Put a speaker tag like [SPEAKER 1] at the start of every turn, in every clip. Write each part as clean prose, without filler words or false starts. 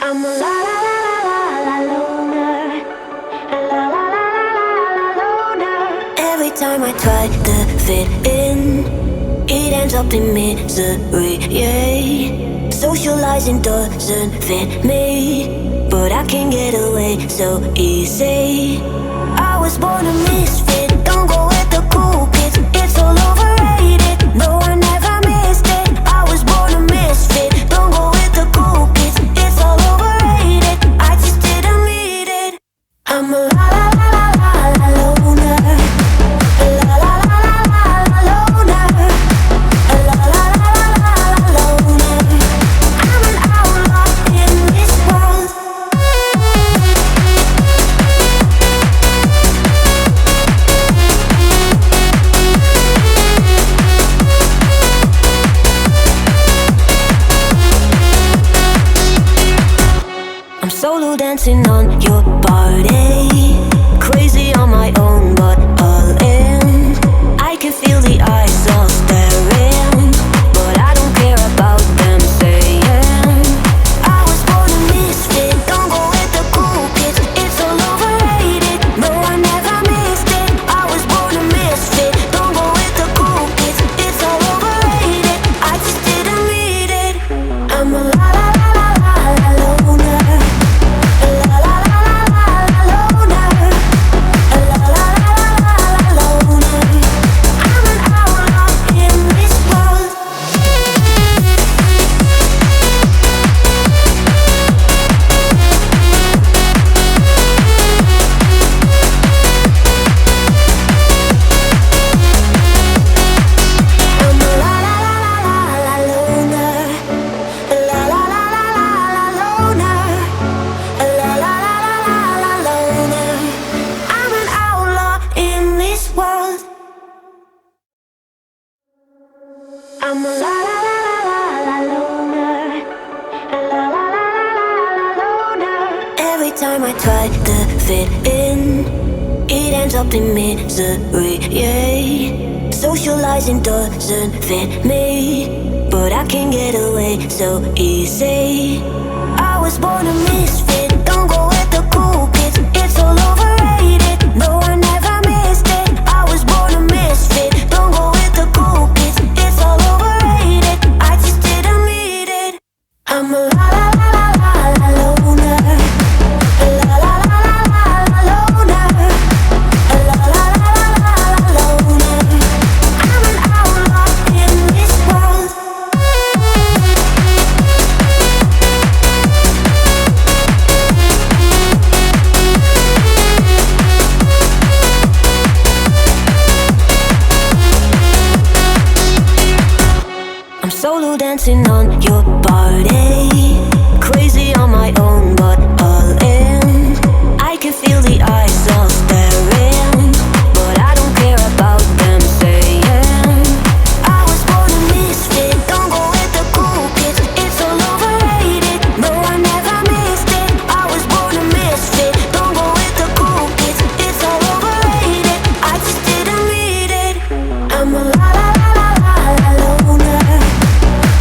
[SPEAKER 1] I'm a la la la la la la loner. A la la la la la la loner. Every time I try to fit in, it ends up in misery, yeah. Socializing doesn't fit me, but I can get away so easy. I was born a misfit, don't go with the cool kids. It's all overrated, no I never missed it. I was born a misfit, don't go with the cool kids. It's all overrated, I just didn't need it. I'm a la la la la la la loner. A la la la la la la loner. A la la la la la la loner. I'm an outlaw in this world. I'm solo dancing on your body, crazy on my own but all in. I can feel the eyes all staring, but I don't care about them saying I was born a misfit, don't go with the cool kids. It's all overrated, no I never missed it. I was born a misfit, don't go with the cool kids. It's all overrated, I just didn't need it. I'm a la la la la la la loner. A la la la la la la loner. A la la la la la la loner. I'm an outlaw in this world. I'm a la la la la la la loner. A la la la la la la loner. A la la la la la la loner. I'm an outlaw in this world. I'm a la la la la la la loner. A la la la la la la loner. Every time I try to fit in, it ends up in misery, yeah. Socializing doesn't fit me, but I can get away so easy. I was born a misfit, don't go with the cool kids. It's all overrated, no I never missed it. I was born a misfit, don't go with the cool kids. It's all overrated, I just didn't need it. I'm a la la la la la la loner. A la la la la la la loner. A la la la la la la loner. I'm an outlaw in this world. I'm solo dancing on your body, crazy on my own but all in. I can feel the eyes all staring, but I don't care about them saying I was born a misfit, don't go with the cool kids. It's all overrated, no I never missed it. I was born a misfit, don't go with the cool kids. It's all overrated, I just didn't need it. I'm a la la la la la la loner.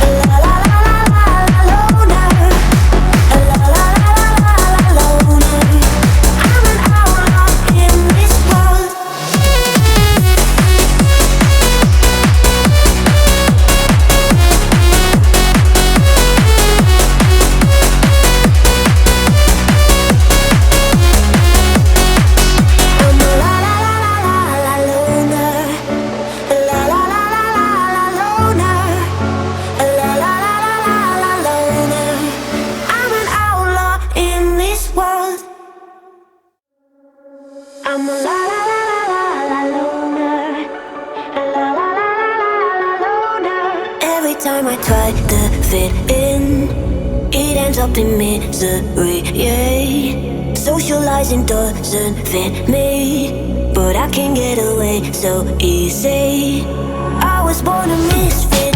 [SPEAKER 1] A la la la la la la loner. A la la la la la la loner. I'm an outlaw in this world. I'm a la la la la la la loner. A la la la la la la loner. A la la la la la la loner. I'm an outlaw in this world. I'm a la la la la la la loner. A la la la la la la loner. Every time I try to fit in, it ends up in misery, yeah. Socializing doesn't fit me, but I can get away so easy. I was born a misfit,